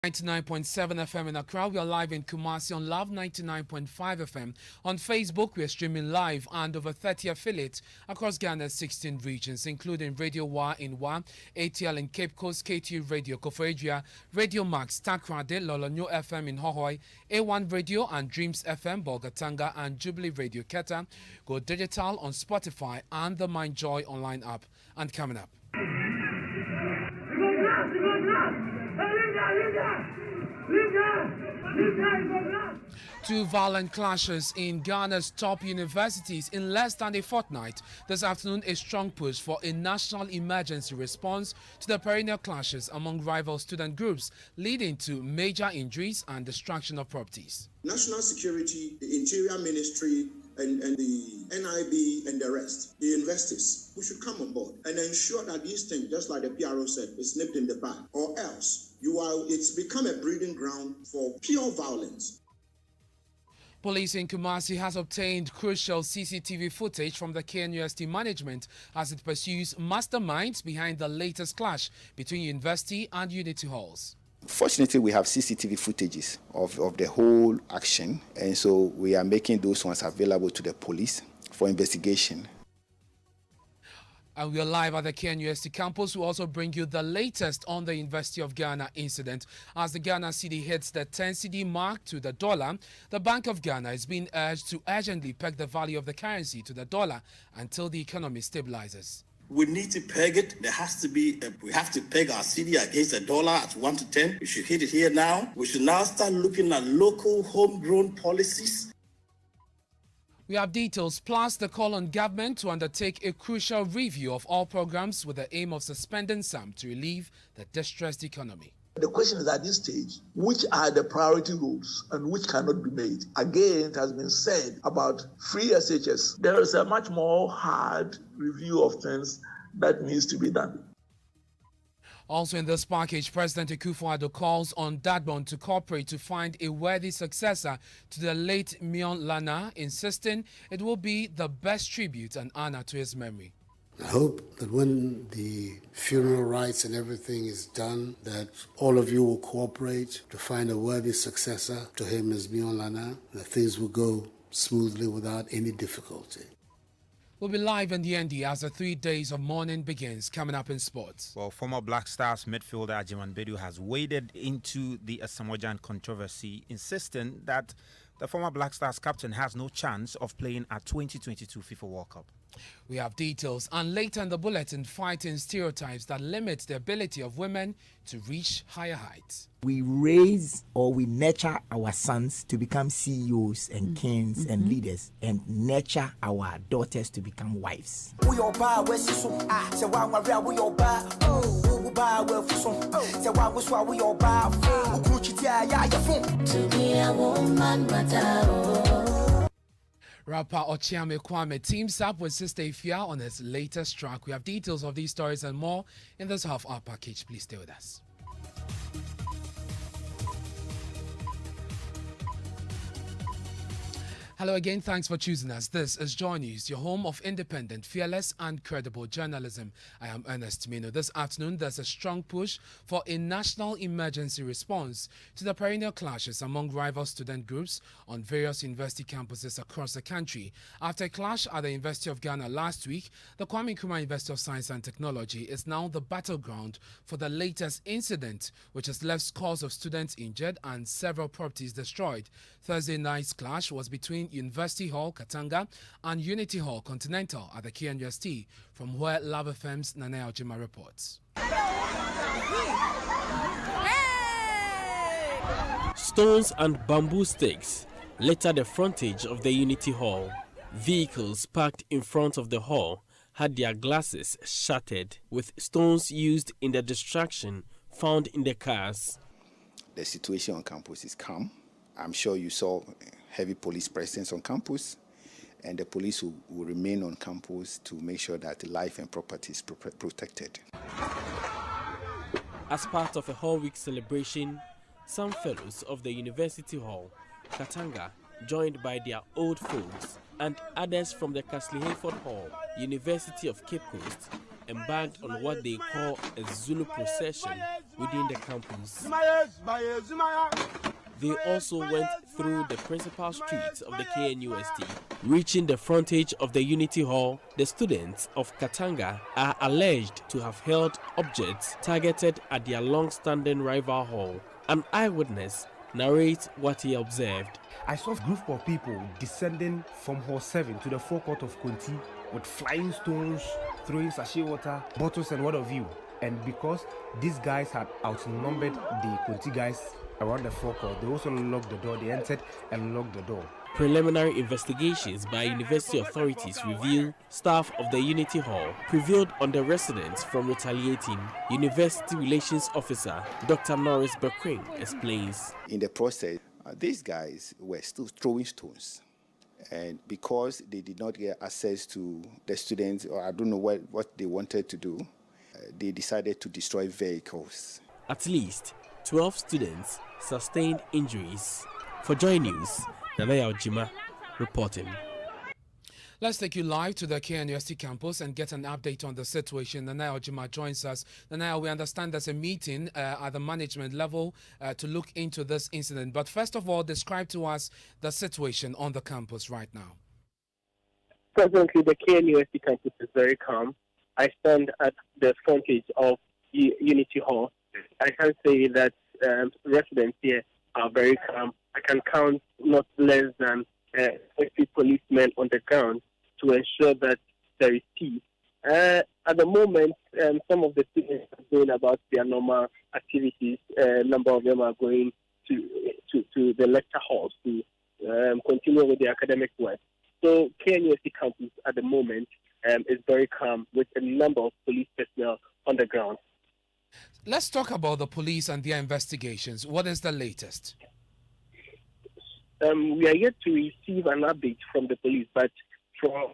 99.7 FM in Accra. We are live in Kumasi on Love 99.5 FM. On Facebook, we are streaming live and over 30 affiliates across Ghana's 16 regions, including Radio Wa in Wa, ATL in Cape Coast, KTU Radio Koforidua, Radio Max, Takrade, Lolonyo FM in Hohoi, A1 Radio and Dreams FM, Bolgatanga, and Jubilee Radio Keta. Go digital on Spotify and the Mind Joy online app. And coming up. Two violent clashes in Ghana's top universities in less than a fortnight. This afternoon, a strong push for a national emergency response to the perennial clashes among rival student groups, leading to major injuries and destruction of properties. National security, the Interior Ministry, and the NIB and the rest, the investors, who should come on board and ensure that these things, just like the PRO said, is nipped in the bud, or else it's become a breeding ground for pure violence. Police in Kumasi has obtained crucial CCTV footage from the KNUST management as it pursues masterminds behind the latest clash between university and Unity halls. Fortunately, we have CCTV footages of the whole action, and so we are making those ones available to the police for investigation. And we are live at the KNUST campus. We also bring you the latest on the University of Ghana incident. As the Ghana cedi hits the 10 cedi mark to the dollar, the Bank of Ghana is being urged to urgently peg the value of the currency to the dollar until the economy stabilizes. We need to peg it. There has to be, we have to peg our cedi against the dollar at 1 to 10. We should hit it here now. We should now start looking at local homegrown policies. We have details, plus the call on government to undertake a crucial review of all programs with the aim of suspending some to relieve the distressed economy. The question is at this stage, which are the priority roles and which cannot be made? Again, it has been said about free SHS. There is a much more hard review of things that needs to be done. Also in this package, President Akufo-Addo calls on Dadbon to cooperate to find a worthy successor to the late Mion Lana, insisting it will be the best tribute and honor to his memory. I hope that when the funeral rites and everything is done, that all of you will cooperate to find a worthy successor to him as Mion Lana, that things will go smoothly without any difficulty. We'll be live in the ND as the 3 days of mourning begins. Coming up in sports. Well, former Black Stars midfielder Ajiman Bedu has waded into the Asamoah controversy, insisting that the former Black Stars captain has no chance of playing at 2022 FIFA World Cup. We have details, and later in the bulletin, fighting stereotypes that limit the ability of women to reach higher heights. We raise or we nurture our sons to become CEOs and kings and leaders, and nurture our daughters to become wives. To be a woman, Rapper Ochiame Kwame teams up with Sister Ifya on his latest track. We have details of these stories and more in this half-hour package. Please stay with us. Hello again, thanks for choosing us. This is Joy News, your home of independent, fearless and credible journalism. I am Ernest. This afternoon, there's a strong push for a national emergency response to the perennial clashes among rival student groups on various university campuses across the country. After a clash at the University of Ghana last week, the Kwame Nkrumah University of Science and Technology is now the battleground for the latest incident, which has left scores of students injured and several properties destroyed. Thursday night's clash was between University Hall, Katanga, and Unity Hall, Continental at the KNUST, from where Love FM's Nana Ojima reports. Stones and bamboo sticks litter the frontage of the Unity Hall. Vehicles parked in front of the hall had their glasses shattered, with stones used in the destruction found in the cars. The situation on campus is calm. I'm sure you saw heavy police presence on campus, and the police will remain on campus to make sure that life and property is protected. As part of a Hall Week celebration, some fellows of the University Hall, Katanga, joined by their old folks, and others from the Castle Hayford Hall, University of Cape Coast, embarked on what they call a Zulu procession within the campus. They also went through the principal streets of the KNUST. Reaching the frontage of the Unity Hall, the students of Katanga are alleged to have held objects targeted at their long-standing rival hall. An eyewitness narrates what he observed. I saw a group of people descending from Hall 7 to the forecourt of Konti with flying stones, throwing sachet water, bottles and what have you. And because these guys had outnumbered the Konti guys around the forecourt, they also locked the door. They entered and locked the door. Preliminary investigations by university authorities reveal staff of the Unity Hall prevailed on the residents from retaliating. University Relations Officer Dr. Norris Bequing explains. In the process, these guys were still throwing stones. And because they did not get access to the students, or I don't know what they wanted to do, they decided to destroy vehicles. At least 12 students sustained injuries. For Joy News, Nanaya Ojima reporting. Let's take you live to the KNUST campus and get an update on the situation. Nanaya Ojima joins us. Nanaya, we understand there's a meeting at the management level to look into this incident. But first of all, describe to us the situation on the campus right now. Presently, the KNUST campus is very calm. I stand at the frontage of Unity Hall. I can say that residents here are very calm. I can count not less than 50 policemen on the ground to ensure that there is peace. At the moment, some of the students are going about their normal activities. A number of them are going to the lecture halls to continue with their academic work. So KNUST campus at the moment is very calm with a number of police personnel on the ground. Let's talk about the police and their investigations. What is the latest? We are yet to receive an update from the police, but from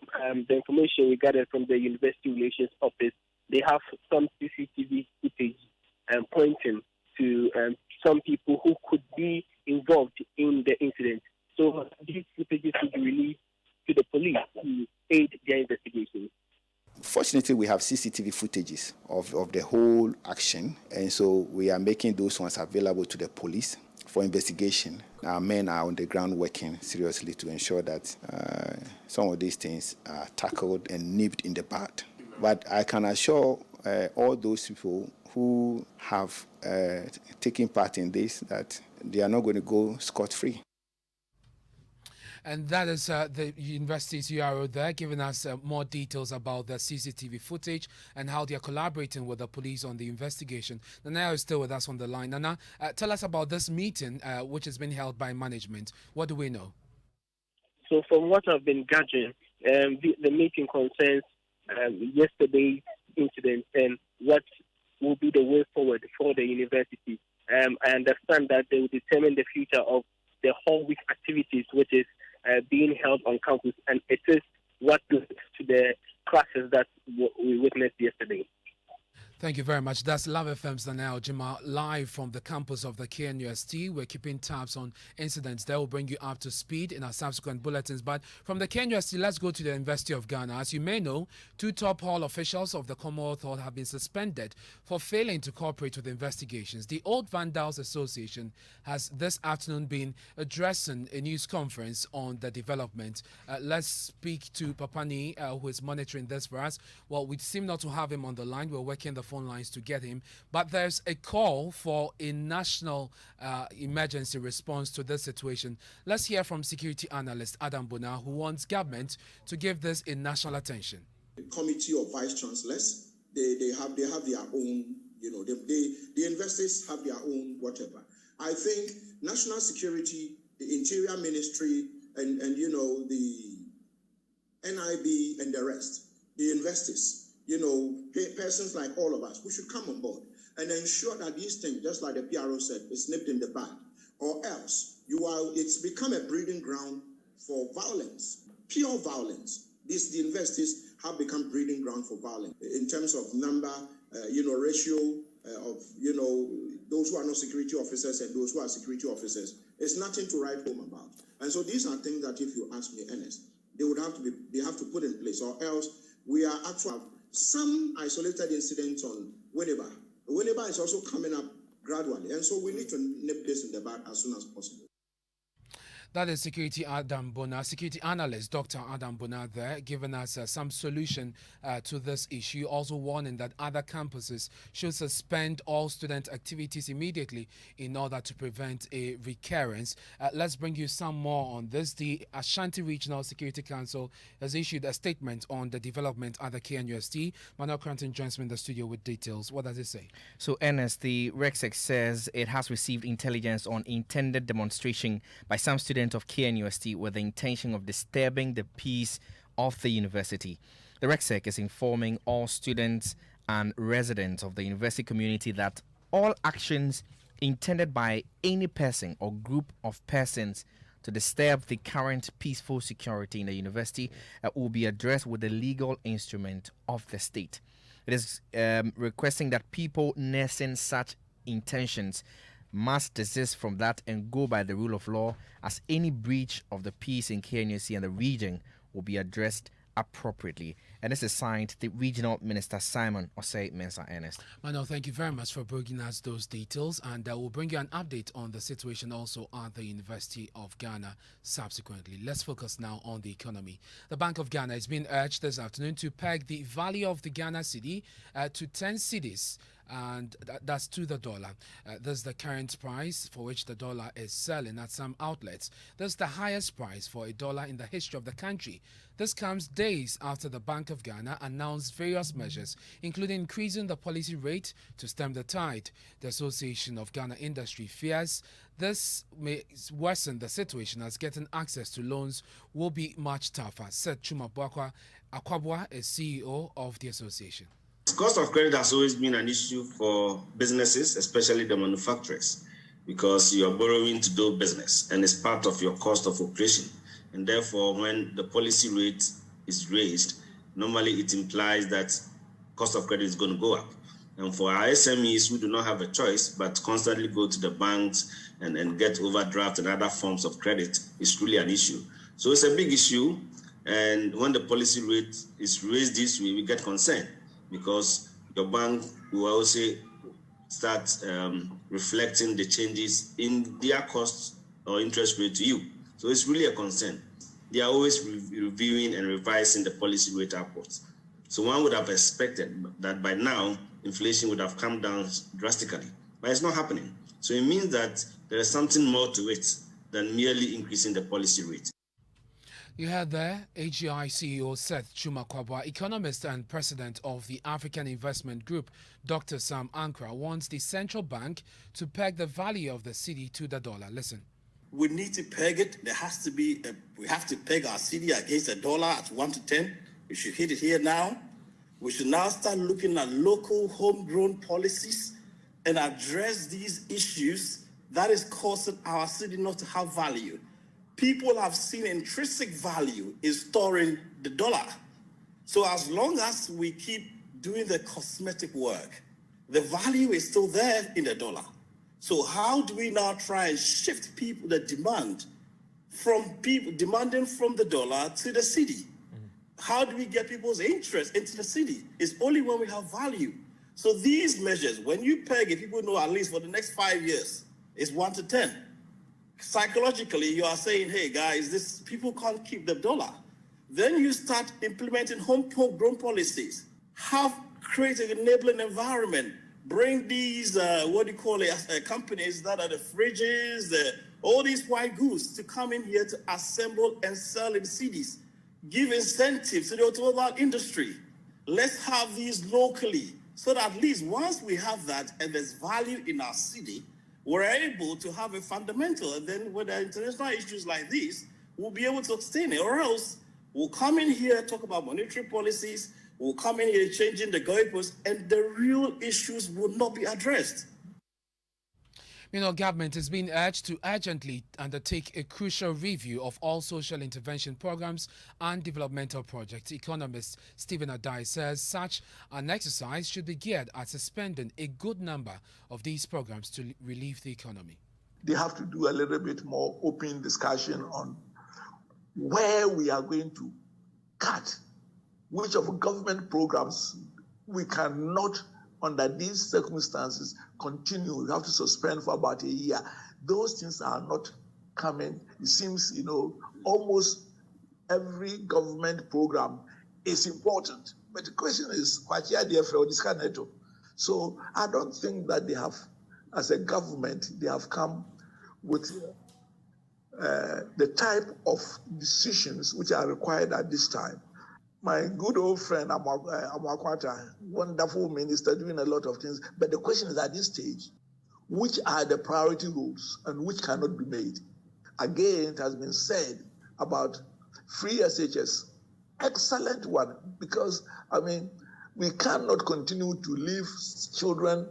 the information we gathered from the University Relations Office, they have some CCTV footage pointing to some people who could be involved in the incident. So these footages will be released to the police to aid their investigation. Fortunately, we have CCTV footages of the whole action, and so we are making those ones available to the police for investigation. Our men are on the ground working seriously to ensure that some of these things are tackled and nipped in the bud. But I can assure all those people who have taken part in this that they are not going to go scot-free. And that is the university's URO there, giving us more details about the CCTV footage and how they are collaborating with the police on the investigation. Nana is still with us on the line. Nana, tell us about this meeting which has been held by management. What do we know? So from what I've been gathering, the meeting concerns yesterday's incident and what will be the way forward for the university. I understand that they will determine the future of the whole week activities, which is being held on campus, and it is what goes to the classes that we witnessed yesterday. Thank you very much. That's Love FM's Nanaya Ojima live from the campus of the KNUST. We're keeping tabs on incidents that will bring you up to speed in our subsequent bulletins. But from the KNUST, let's go to the University of Ghana. As you may know, 2 top hall officials of the Commonwealth Hall have been suspended for failing to cooperate with investigations. The Old Vandals Association has this afternoon been addressing a news conference on the development. Let's speak to Papani, who is monitoring this for us. Well, we seem not to have him on the line. We're working the phone lines to get him, but there's a call for a national emergency response to this situation. Let's hear from security analyst Adam Bona, who wants government to give this a national attention. The committee of vice chancellors, they have their own, the investors have their own whatever. I think national security, the interior ministry, and the NIB and the rest, the investors, persons like all of us, we should come on board and ensure that these things, just like the PRO said, is nipped in the bud, or else it's become a breeding ground for violence, pure violence. The investors have become breeding ground for violence in terms of number, ratio of, those who are not security officers and those who are security officers. It's nothing to write home about. And so these are things that, if you ask me, Ernest, they have to put in place, or else we are actually some isolated incidents on Winneba. Winneba is also coming up gradually, and so we need to nip this in the bud as soon as possible. That is security analyst Dr. Adam Bona there, giving us some solution to this issue, also warning that other campuses should suspend all student activities immediately in order to prevent a recurrence. Let's bring you some more on this. The Ashanti Regional Security Council has issued a statement on the development at the KNUST. Manu joins me in the studio with details. What does it say? So, Ernest, the RECSEC says it has received intelligence on intended demonstration by some students of KNUST with the intention of disturbing the peace of the university. The RECSEC is informing all students and residents of the university community that all actions intended by any person or group of persons to disturb the current peaceful security in the university will be addressed with the legal instrument of the state. It is requesting that people nursing such intentions must desist from that and go by the rule of law, as any breach of the peace in KNUST and the region will be addressed appropriately. And this is signed the Regional Minister Simon Osei Mensah. Ernest. Manu, thank you very much for bringing us those details, and we'll bring you an update on the situation also at the University of Ghana subsequently. Let's focus now on the economy. The Bank of Ghana is being urged this afternoon to peg the value of the Ghana cedi to 10 cedis, and that's to the dollar. This is the current price for which the dollar is selling at some outlets. This is the highest price for a dollar in the history of the country. This comes days after the Bank of Ghana announced various measures, including increasing the policy rate to stem the tide. The Association of Ghana Industry fears this may worsen the situation, as getting access to loans will be much tougher, said Chuma Akwabwa, is CEO of the association. Cost of credit has always been an issue for businesses, especially the manufacturers, because you are borrowing to do business and it's part of your cost of operation. And therefore, when the policy rate is raised, normally it implies that cost of credit is going to go up. And for our SMEs who do not have a choice but constantly go to the banks and get overdraft and other forms of credit, is really an issue. So it's a big issue. And when the policy rate is raised this way, we get concerned, because your bank will also start reflecting the changes in their costs or interest rate to you. So it's really a concern. They are always reviewing and revising the policy rate upwards. So one would have expected that by now, inflation would have come down drastically, but it's not happening. So it means that there is something more to it than merely increasing the policy rate. You heard there AGI CEO Seth Chuma, economist and president of the African Investment Group. Dr. Sam Ankra wants the central bank to peg the value of the cedi to the dollar. Listen. We need to peg it. There has to be, we have to peg our cedi against the dollar at 1 to 10. We should hit it here now. We should now start looking at local homegrown policies and address these issues that is causing our cedi not to have value. People have seen intrinsic value in storing the dollar. So as long as we keep doing the cosmetic work, the value is still there in the dollar. So how do we now try and shift people, the demand from people demanding from the dollar to the cedi? How do we get people's interest into the cedi? It's only when we have value. So these measures, when you peg it, people know at least for the next 5 years, it's 1 to 10. Psychologically, you are saying, hey guys, this people can't keep the dollar. Then you start implementing homegrown policies, create an enabling environment, bring these, companies that are the fridges, all these white goods to come in here to assemble and sell in cities. Give incentives to the automobile industry. Let's have these locally, so that at least once we have that and there's value in our city, we're able to have a fundamental, and then when there are international issues like this, we'll be able to sustain it, or else we'll come in here, talk about monetary policies, we'll come in here changing the goalposts, and the real issues will not be addressed. Government is being urged to urgently undertake a crucial review of all social intervention programs and developmental projects. Economist Stephen Adai says such an exercise should be geared at suspending a good number of these programs to relieve the economy. They have to do a little bit more open discussion on where we are going to cut which of government programs we cannot, under these circumstances, continue. We have to suspend for about a year. Those things are not coming. It seems, almost every government program is important. But the question is, so I don't think that they have, as a government, they have come with the type of decisions which are required at this time. My good old friend Amakwata, wonderful minister, doing a lot of things. But the question is, at this stage, which are the priority roles and which cannot be made? Again, it has been said about free SHS. Excellent one, because, we cannot continue to leave children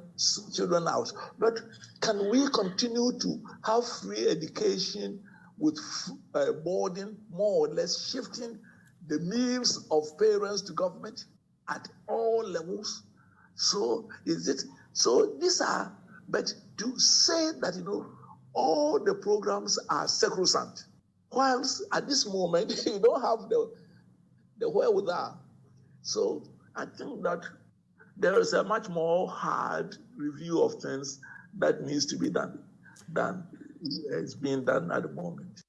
out. But can we continue to have free education with boarding, more or less shifting the meals of parents to government at all levels? So these are, but to say that, all the programs are sacrosanct, whilst at this moment you don't have the wherewithal. So I think that there is a much more hard review of things that needs to be done than is being done at the moment.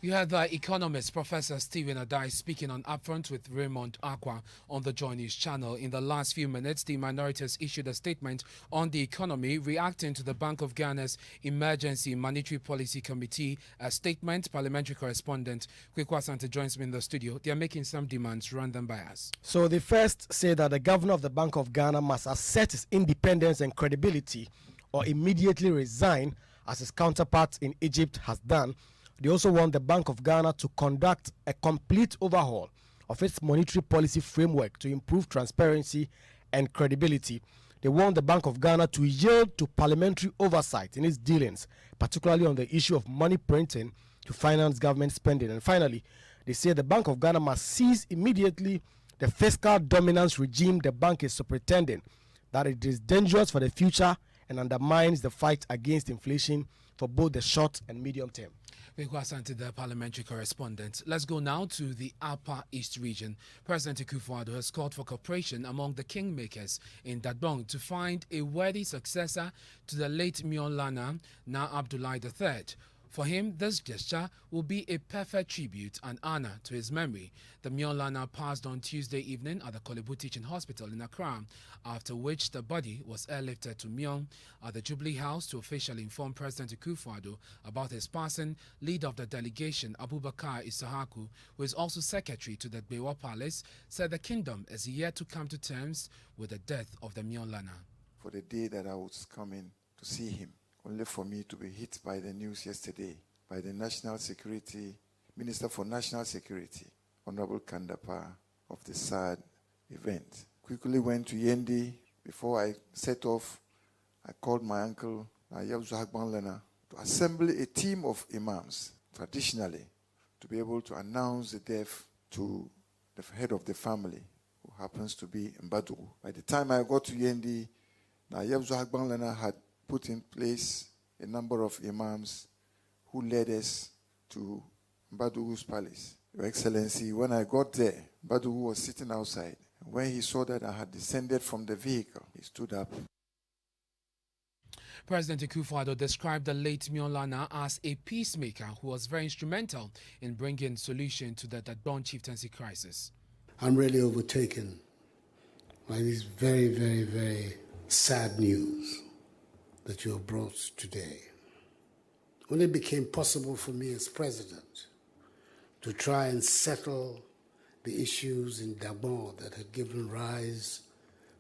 You had the economist Professor Stephen Adai speaking on Upfront with Raymond Aqua on the Joy News channel. In the last few minutes, the minorities issued a statement on the economy, reacting to the Bank of Ghana's Emergency Monetary Policy Committee. A statement, parliamentary correspondent Kwekwa Sante joins me in the studio. They are making some demands. Run them by us. So they first say that the governor of the Bank of Ghana must assert his independence and credibility or immediately resign, as his counterpart in Egypt has done. They also want the Bank of Ghana to conduct a complete overhaul of its monetary policy framework to improve transparency and credibility. They want the Bank of Ghana to yield to parliamentary oversight in its dealings, particularly on the issue of money printing to finance government spending. And finally, they say the Bank of Ghana must cease immediately the fiscal dominance regime the bank is superintending, that it is dangerous for the future and undermines the fight against inflation for both the short and medium term. Asante, the parliamentary correspondent. Let's go now to the Upper East region. President Akufo-Addo has called for cooperation among the kingmakers in Dadbong to find a worthy successor to the late Mion Lana, now Abdullahi III. For him, this gesture will be a perfect tribute and honor to his memory. The Mion Lana passed on Tuesday evening at the Kolebu Teaching Hospital in Accra, after which the body was airlifted to Mion at the Jubilee House to officially inform President Akufo-Addo about his passing. Leader of the delegation, Abubakar Isahaku, who is also secretary to the Bewa Palace, said the kingdom is yet to come to terms with the death of the Mion Lana. For the day that I was coming to see him, only for me to be hit by the news yesterday by the National Security, Minister for National Security, Honorable Kandapa, of the sad event. Quickly went to Yendi. Before I set off, I called my uncle, Ayab Lena, to assemble a team of imams, traditionally, to be able to announce the death to the head of the family, who happens to be Mbadu. By the time I got to Yendi, Ayab Lena had put in place a number of imams who led us to Mbadugu's palace. Your Excellency, when I got there, Mbadugu was sitting outside. When he saw that I had descended from the vehicle, he stood up. President Akufo-Addo described the late Mion Lana as a peacemaker who was very instrumental in bringing solution to the Dadbong chieftaincy crisis. I'm really overtaken by this very, very, very sad news that you have brought today. When it became possible for me as president to try and settle the issues in Gabon that had given rise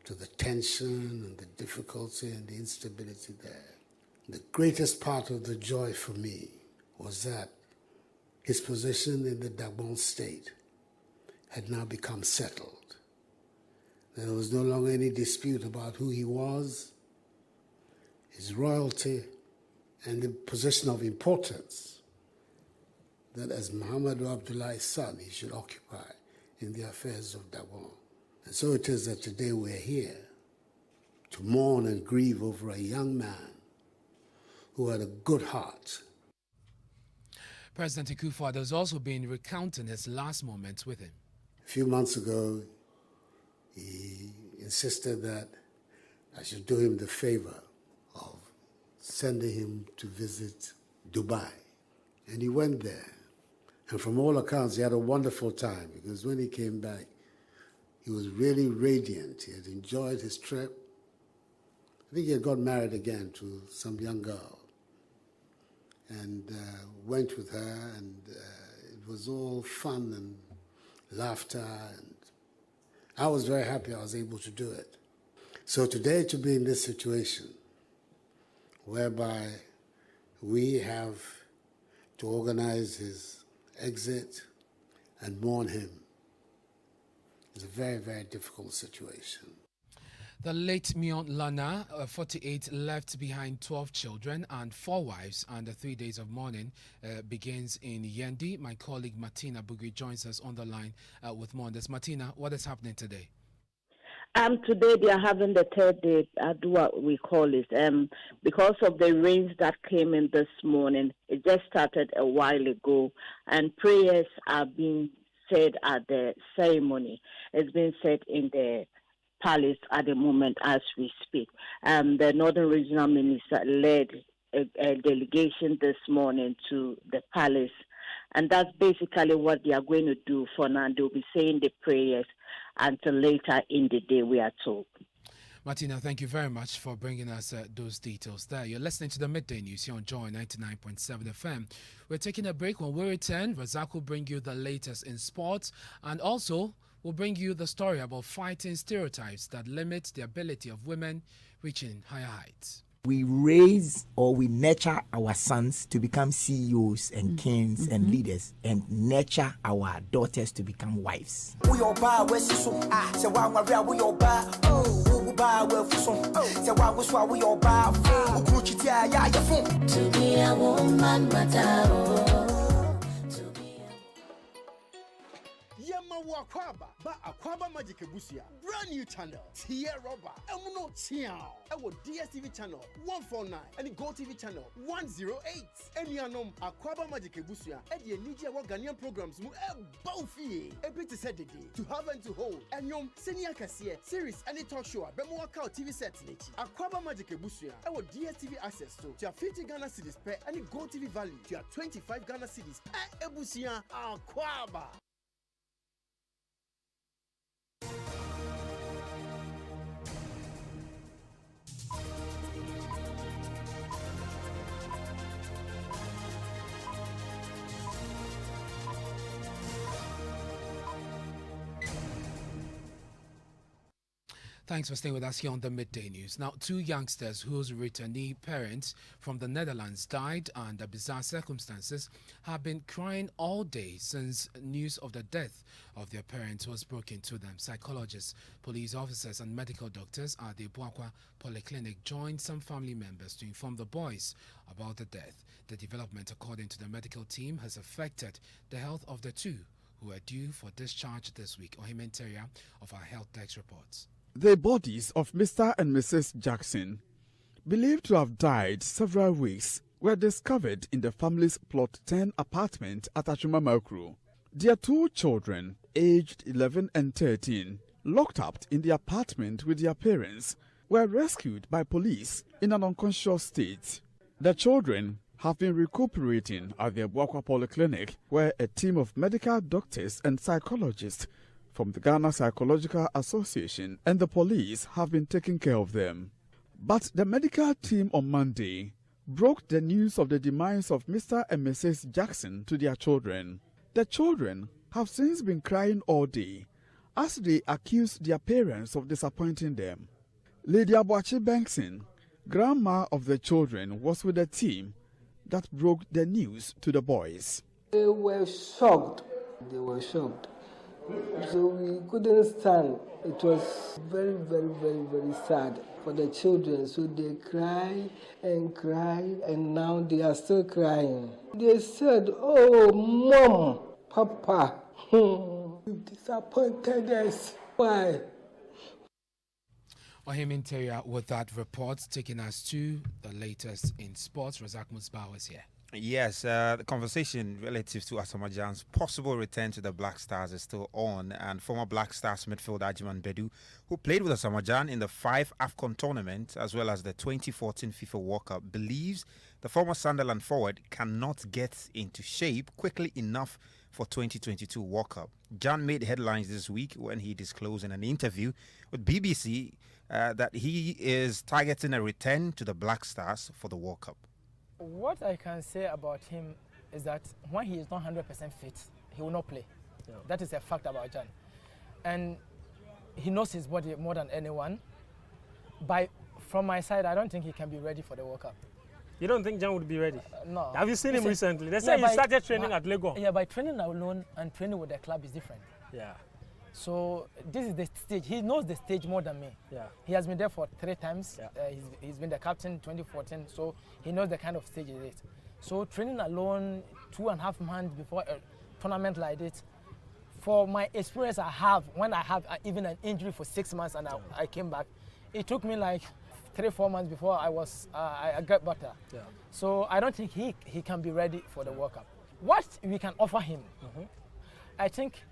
to the tension and the difficulty and the instability there, the greatest part of the joy for me was that his position in the Gabon state had now become settled. There was no longer any dispute about who he was, his royalty, and the position of importance that as Muhammadu Abdullahi's son he should occupy in the affairs of Gabon. And so it is that today we're here to mourn and grieve over a young man who had a good heart. President Akufo-Addo has also been recounting his last moments with him. few months ago, he insisted that I should do him the favor of sending him to visit Dubai. And he went there. And from all accounts, he had a wonderful time because when he came back, he was really radiant. He had enjoyed his trip. I think he had got married again to some young girl and went with her, and it was all fun and laughter. And I was very happy I was able to do it. So today to be in this situation whereby we have to organize his exit and mourn him is a very, very difficult situation. The late Mion Lana, 48, left behind 12 children and 4 wives, and the 3 days of mourning begins in Yendi. My colleague Martina Bugui joins us on the line with more on this. Martina, what is happening today? Today they are having the third day, what we call it. Because of the rains that came in this morning, it just started a while ago, and prayers are being said at the ceremony. It's been said in the palace at the moment as we speak. The Northern Regional Minister led a delegation this morning to the palace, and that's basically what they are going to do for now. They'll be saying the prayers until later in the day, we are told. Martina, thank you very much for bringing us those details there. You're listening to the Midday News here on Joy99.7 FM. We're taking a break. When we return, Razak will bring you the latest in sports, and also we'll bring you the story about fighting stereotypes that limit the ability of women reaching higher heights. We raise or we nurture our sons to become CEOs and kings and leaders, and nurture our daughters to become wives. To be a woman matter. Akwaba, but Akwaba Magic Busia, brand new channel, Tia Roba, Emuno Chiao, our DSTV channel 149 and Go TV channel 108. Enianom Akwaba Magic Busia, Eddie Nidia Ghanaian programs mu Baufi, a bit said the day to have and to hold. Enyom Senior Cassia series and a talk show, Bemoaka TV set Nichi. Akwaba Magic Busia, our DSTV access to your 50 Ghana cedis per and Go TV value to your 25 Ghana cedis per Ebusia Akwaba. Thanks for staying with us here on the Midday News. Now, 2 youngsters whose returnee parents from the Netherlands died under bizarre circumstances have been crying all day since news of the death of their parents was broken to them. Psychologists, police officers and medical doctors at the Buakwa Polyclinic joined some family members to inform the boys about the death. The development, according to the medical team, has affected the health of the 2 who are due for discharge this week. Ohimen Teria of our Health Desk reports. The bodies of Mr. and Mrs. Jackson, believed to have died several weeks, were discovered in the family's Plot 10 apartment at Achuma Makru. Their 2 children, aged 11 and 13, locked up in the apartment with their parents, were rescued by police in an unconscious state. The children have been recuperating at the Buakwa Polyclinic, where a team of medical doctors and psychologists from the Ghana Psychological Association and the police have been taking care of them. But the medical team on Monday broke the news of the demise of Mr. and Mrs. Jackson to their children. The children have since been crying all day as they accuse their parents of disappointing them. Lady Abuachi Bankson, grandma of the children, was with the team that broke the news to the boys. They were shocked. So we couldn't stand. It was very, very, very, very sad for the children. So they cry, and now they are still crying. They said, "Oh, Mom, Papa, you disappointed us. Why?" Ohim Interior with that report, taking us to the latest in sports. Razak Musbawa is here. Yes, the conversation relative to Asamoah Gyan's possible return to the Black Stars is still on, and former Black Stars midfielder Ajiman Bedu, who played with Asamoah Gyan in the 5 AFCON tournament as well as the 2014 FIFA World Cup, believes the former Sunderland forward cannot get into shape quickly enough for 2022 World Cup. Gyan made headlines this week when he disclosed in an interview with BBC that he is targeting a return to the Black Stars for the World Cup. What I can say about him is that when he is not 100% fit, he will not play. Yeah. That is a fact about Gyan. And he knows his body more than anyone. From my side, I don't think he can be ready for the World Cup. You don't think Gyan would be ready? No. Have you seen him recently? They say he started training at Lagos. Yeah, by training alone and training with the club is different. Yeah. So this is the stage. He knows the stage more than me. Yeah. He has been there for 3 times. Yeah. He's been the captain 2014, so he knows the kind of stage it is. So training alone 2.5 months before a tournament like this, for my experience I have, when I have even an injury for 6 months and I came back, it took me like 3-4 months before I got better. Yeah. So I don't think he can be ready for the World Cup. What we can offer him, I think,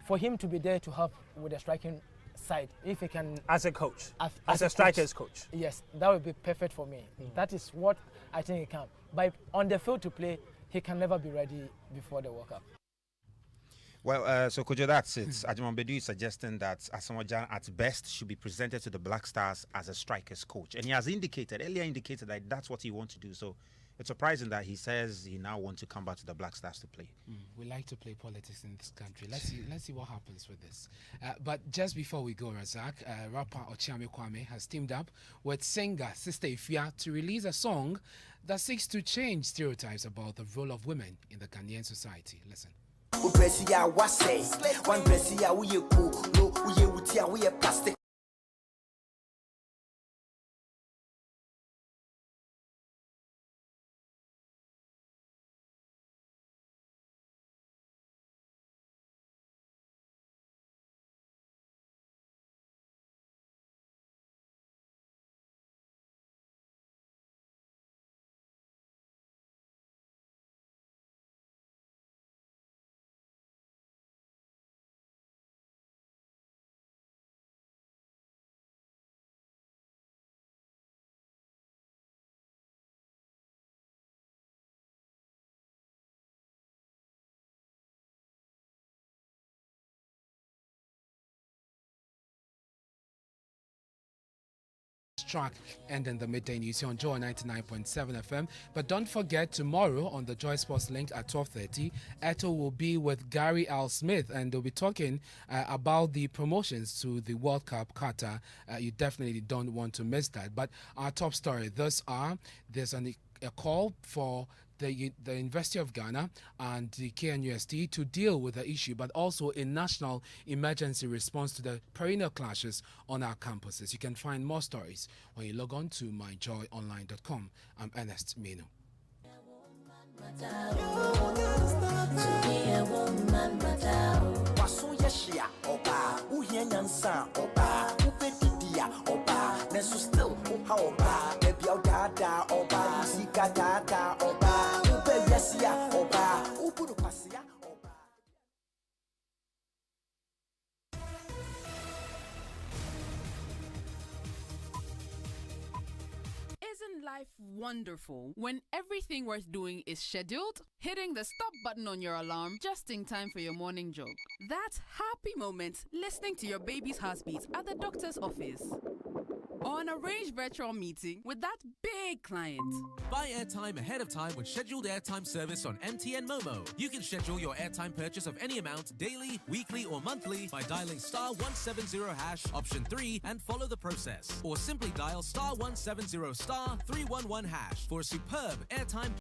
for him to be there to help with the striking side, if he can... As a coach? As a striker's coach? Yes, that would be perfect for me. That is what I think he can. But on the field to play, he can never be ready before the World Cup. Well, so Kojo, that's it. Ajiman Bedu is suggesting that Asamoah Gyan at best should be presented to the Black Stars as a striker's coach. And he has earlier indicated that that's what he wants to do. So it's surprising that he says he now wants to come back to the Black Stars to play. We like to play politics in this country. Let's see what happens with this. But just before we go, Razak, rapper Ochiame Kwame has teamed up with singer Sister Ifya to release a song that seeks to change stereotypes about the role of women in the Ghanaian society. Listen. Plastic. Track ending the midday news here on Joy99.7 FM. But don't forget, tomorrow on the Joy Sports Link at 12:30, Eto will be with Gary Al Smith, and they'll be talking about the promotions to the World Cup Qatar. You definitely don't want to miss that. But our top story, there's a call for the University of Ghana and the KNUST to deal with the issue, but also a national emergency response to the perennial clashes on our campuses. You can find more stories when you log on to myjoyonline.com. I'm Ernest Manu. Isn't life wonderful when everything worth doing is scheduled? Hitting the stop button on your alarm just in time for your morning jog. That's happy moments listening to your baby's heartbeat at the doctor's office. Or an arranged virtual meeting with that big client. Buy airtime ahead of time with scheduled airtime service on MTN Momo. You can schedule your airtime purchase of any amount daily, weekly, or monthly by dialing *170# option 3 and follow the process. Or simply dial *170*311# for a superb airtime